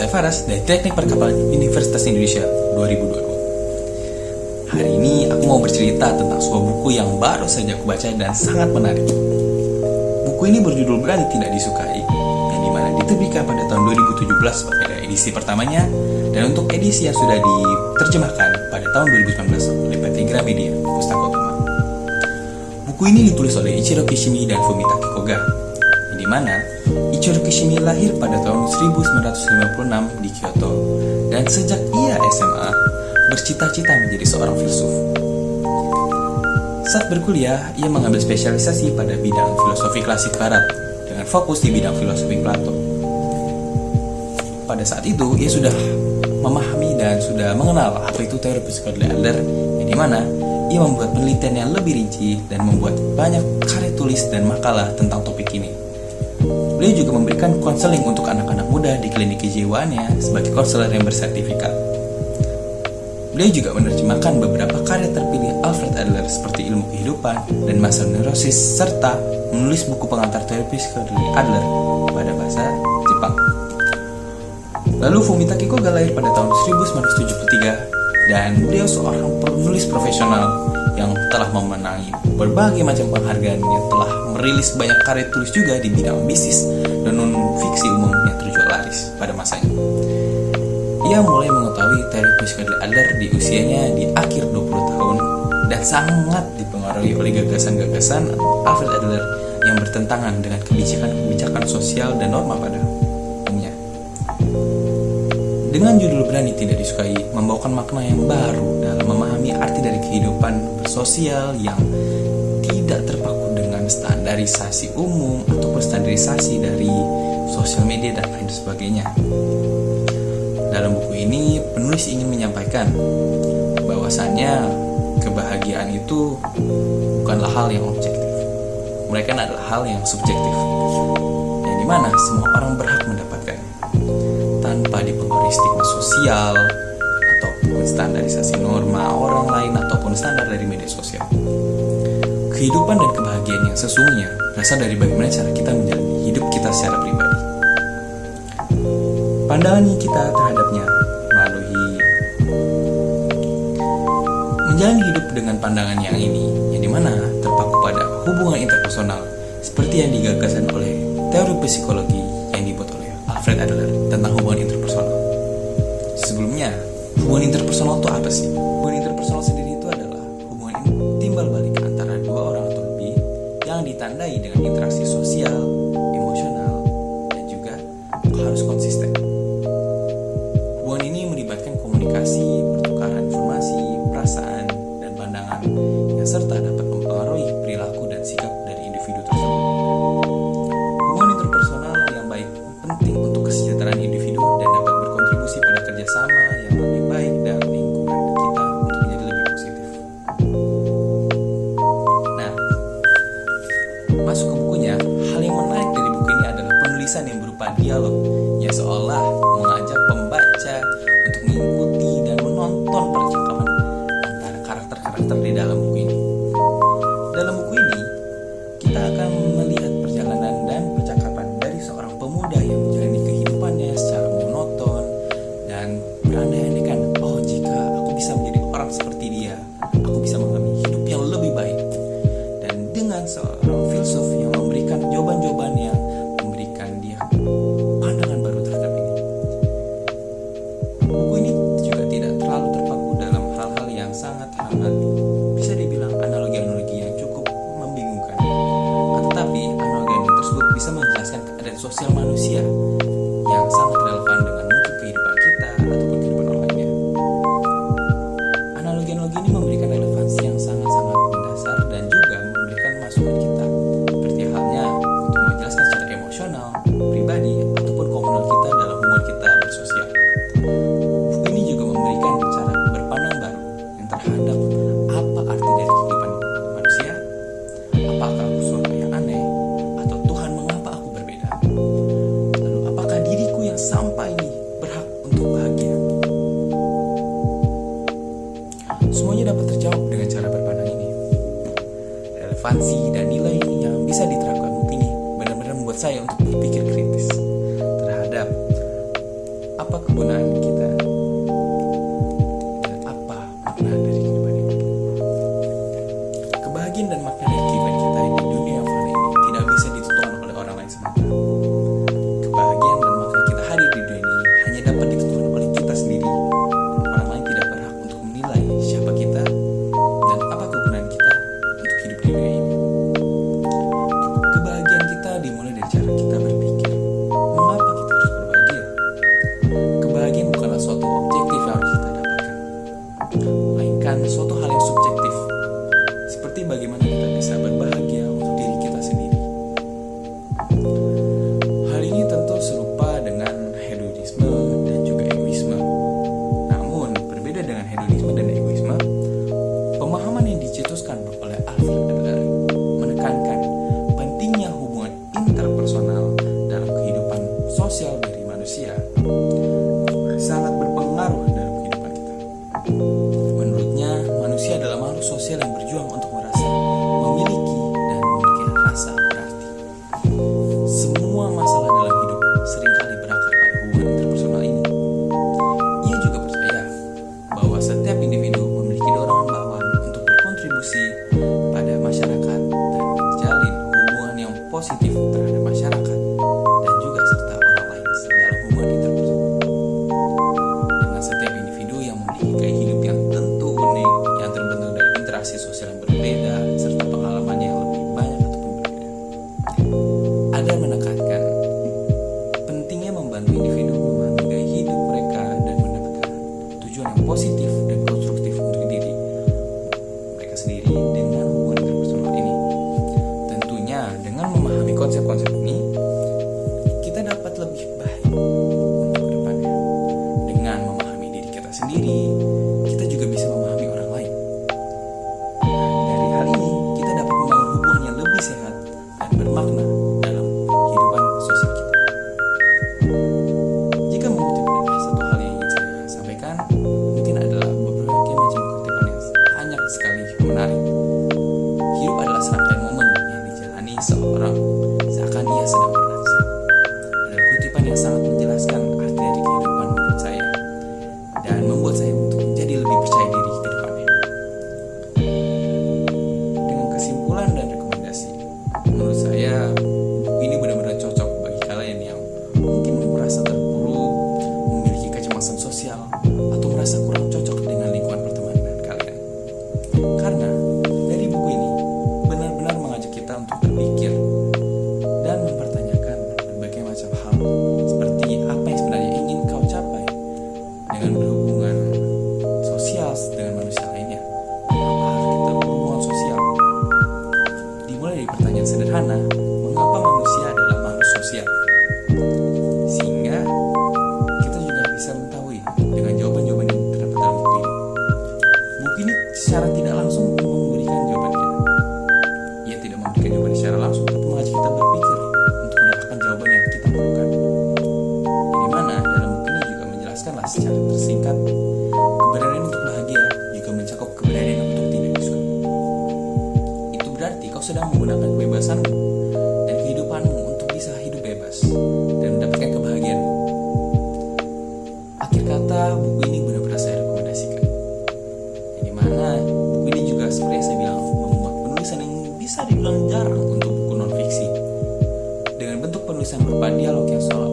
saya Faras dari Teknik Perkapalan Universitas Indonesia 2022. Hari ini aku mau bercerita tentang sebuah buku yang baru saja aku baca dan sangat menarik. Buku ini berjudul Berani Tidak Disukai, yang dimana diterbitkan pada tahun 2017 pada edisi pertamanya, dan untuk edisi yang sudah diterjemahkan pada tahun 2019 oleh PT Gramedia Pustaka Utama. Buku ini ditulis oleh Ichiro Kishimi dan Fumitake Koga, yang dimana Ichiro Kishimi lahir pada tahun 1956 di Kyoto, dan sejak ia SMA bercita-cita menjadi seorang filsuf. Saat berkuliah, ia mengambil spesialisasi pada bidang filosofi klasik barat dengan fokus di bidang filosofi Plato. Pada saat itu, ia sudah memahami dan sudah mengenal apa itu teori psikologi Adler, yang dimana ia membuat penelitian yang lebih rinci dan membuat banyak karya tulis dan makalah tentang topik ini. Beliau juga memberikan konseling untuk anak-anak muda di klinik kejiwaannya sebagai konselor yang bersertifikat. Beliau juga menerjemahkan beberapa karya terpilih Alfred Adler seperti Ilmu Kehidupan dan Masalah Neurosis, serta menulis buku pengantar teori psikologi Adler pada bahasa Jepang. Lalu Fumitake Koga lahir pada tahun 1973, dan beliau seorang penulis profesional yang telah memenangi berbagai macam penghargaan, yang telah merilis banyak karya tulis juga di bidang bisnis dan non-fiksi umum yang terjual laris pada masanya. Ia mulai mengetahui teori psikologi Adler di usianya di akhir 20 tahun dan sangat dipengaruhi oleh gagasan-gagasan Alfred Adler yang bertentangan dengan kebijakan-kebijakan sosial dan norma pada umumnya. Dengan judul Berani Tidak Disukai membawakan makna yang baru dalam memahami arti dari kehidupan bersosial yang tidak terpaku dengan standarisasi umum ataupun standarisasi dari sosial media dan lain sebagainya. Dalam buku ini, penulis ingin menyampaikan bahwasannya kebahagiaan itu bukanlah hal yang objektif, melainkan adalah hal yang subjektif, yang dimana semua orang berhak mendapatkannya tanpa dipengaruhi stigma sosial ataupun standarisasi norma orang lain ataupun standar dari media sosial. Kehidupan dan kebahagiaan yang sesungguhnya berasal dari bagaimana cara kita menjalani hidup kita secara pribadi. Pandangan kita terhadapnya melalui menjalani hidup dengan pandangan yang ini, yang dimana terpaku pada hubungan interpersonal seperti yang digagaskan oleh teori psikologi yang dibuat oleh Alfred Adler tentang hubungan interpersonal. Sebelumnya, hubungan interpersonal itu apa sih? Hubungan interpersonal sendiri itu adalah hubungan timbal balik antara dua orang atau lebih yang ditandai dengan interaksi sosial, emosional, dan juga harus konsisten. Hubungan ini melibatkan komunikasi, pertukaran informasi, perasaan, dan pandangan yang serta dapat mempengaruhi perilaku dan sikap dari individu tersebut. Hubungan interpersonal yang baik penting untuk kesejahteraan individu dan dapat berkontribusi pada kerjasama yang lebih baik dan lingkungan kita untuk menjadi lebih positif. Nah, masuk ke bukunya, hal yang menarik dari buku ini adalah penulisan yang berupa dialog yang seolah mengajak pembaca untuk mengikuti dan menonton percakapan antara karakter-karakter di dalam buku ini. Dalam buku ini, kita akan melihat perjalanan dan percakapan dari seorang pemuda yang menjalani kehidupannya secara monoton dan berandai-andaikan, oh jika aku bisa menjadi orang seperti dia, aku bisa mengalami hidup yang lebih baik. Dan dengan seorang filsuf yang memberikan jawaban-jawaban yang memberikan dia pandangan baru terhadap ini. Buku ini juga tidak terlalu terpaku dalam hal-hal yang sangat hangat, bisa dibilang analogi-analogi yang cukup membingungkan. Tetapi analogi tersebut bisa menjelaskan keadaan sosial manusia yang sangat relevan dengan mungkin kehidupan kita ataupun kehidupan orang lainnya. Analogi-analogi ini memberikan relevansi yang sangat-sangat mendasar dan juga memberikan masukan kita, seperti halnya untuk menjelaskan secara emosional, pribadi, ataupun komunal kita dalam hubungan kita bersosial. Buku ini juga memberikan cara berpandang baru yang terhadap apa arti dari kehidupan manusia, apakah aku seorang yang aneh, atau Tuhan mengapa aku berbeda, lalu apakah diriku yang sampai ini berhak untuk bahagia. Semuanya dapat terjawab dengan cara berpandang ini. Relevansi dan nilai yang bisa diterapkan buku ini benar-benar membuat saya untuk berpikir kritis terhadap apa kegunaan kita dan apa makna dari kehidupan ini. Kebahagiaan dan makna dari kehidupan kita di dunia yang fana ini tidak bisa ditentukan oleh orang lain semata. Kebahagiaan dan makna kita hadir di dunia ini hanya dapat ditentukan oleh kita sendiri. Orang lain tidak berhak untuk menilai siapa kita dan apa kegunaan kita untuk hidup di dunia ini. Kebahagiaan kita dimulai dari cara kita berpikir. Mengapa kita harus berbahagia? Kebahagiaan bukanlah suatu objektif yang harus kita dapatkan, melainkan suatu hal yang subjektif. Seperti bagaimana kita bisa berbahagia untuk diri kita sendiri. Hal ini tentu serupa dengan hedonisme dan juga egoisme. Namun, berbeda dengan hedonisme dan egoisme, pemahaman yang dicetuskan oleh Alfred Adler menekankan pentingnya hubungan interpersonal dalam kehidupan sosial dari manusia sangat berpengaruh dalam kehidupan kita. Menurutnya, manusia adalah makhluk sosial yang berjuang untuk merasa memiliki dan memiliki rasa berarti. Semua masalah dalam hidup seringkali berakar pada hubungan interpersonal ini. Ia juga percaya bahwa setiap individu memiliki dorongan bawaan untuk berkontribusi pada masyarakat dan menjalin hubungan yang positif terhadap masyarakat dan juga serta orang lain dalam hubungan interpersonal. Dengan setiap individu yang memiliki gaya hidup yang tentu unik, yang terbentuk dari interaksi sosial yang berbeda, serta pengalamannya yang lebih banyak ataupun berbeda. Adler menekankan pentingnya membantu individu memahami gaya hidup mereka dan mendapatkan tujuan yang positif dan konstruktif untuk diri mereka sendiri dengan hubungan interpersonal ini. Tentunya dengan memahami konsep-konsep ini, kita dapat lebih baik untuk kedepannya. Dengan memahami diri kita sendiri, kita juga bisa memahami orang lain. Dari hal ini, kita dapat membangun hubungan yang lebih sehat dan bermakna dalam kehidupan sosial kita. Jika mengutip dari satu hal yang ingin saya sampaikan, mungkin adalah beberapa macam kutipan yang banyak sekali menarik. Hidup adalah serangkaian momen yang dijalani seorang seakan ia sedang berdansa. Ada kutipan yang sangat menjelaskan arti dari kehidupan menurut saya dan membuat saya untuk menjadi lebih percaya diri ke depannya. Dengan kesimpulan dan rekomendasi, menurut saya buku ini benar-benar cocok bagi kalian yang mungkin merasa terpuruk, memiliki kecemasan sosial, atau merasa kurang cocok dengan lingkungan pertemanan kalian. Karena dari buku ini benar-benar mengajak kita untuk berpikir dan mempertanyakan berbagai macam hal, seperti apa yang sebenarnya ingin kau capai dengan berhubungan sosial dengan manusia lainnya. Mengapa harus kita berhubungan sosial? Dimulai dari pertanyaan sederhana, mengapa manusia adalah makhluk sosial? Sehingga kita juga bisa mengetahui dengan jawaban-jawaban yang terdapat dalam buku ini. Buku ini secara tidak langsung memberikan jawaban kita. Ia tidak memberikan jawaban secara langsung, tapi mengajak kita berpikir untuk mendapatkan jawaban yang kita perlukan. Di mana dalam buku ini juga menjelaskanlah secara tersingkat, keberanian untuk bahagia juga mencakup keberanian untuk tidak disukai. Itu berarti kau sedang menggunakan kebebasanmu dan kehidupanmu untuk bisa hidup bebas dan mendapatkan kebahagiaan. Akhir kata, buku ini benar-benar saya rekomendasikan. Di mana buku ini juga seperti yang saya bilang membuat penulisan yang bisa dibilang jarang untuk buku non-fiksi. Dengan bentuk penulisan berupa dialog yang seolah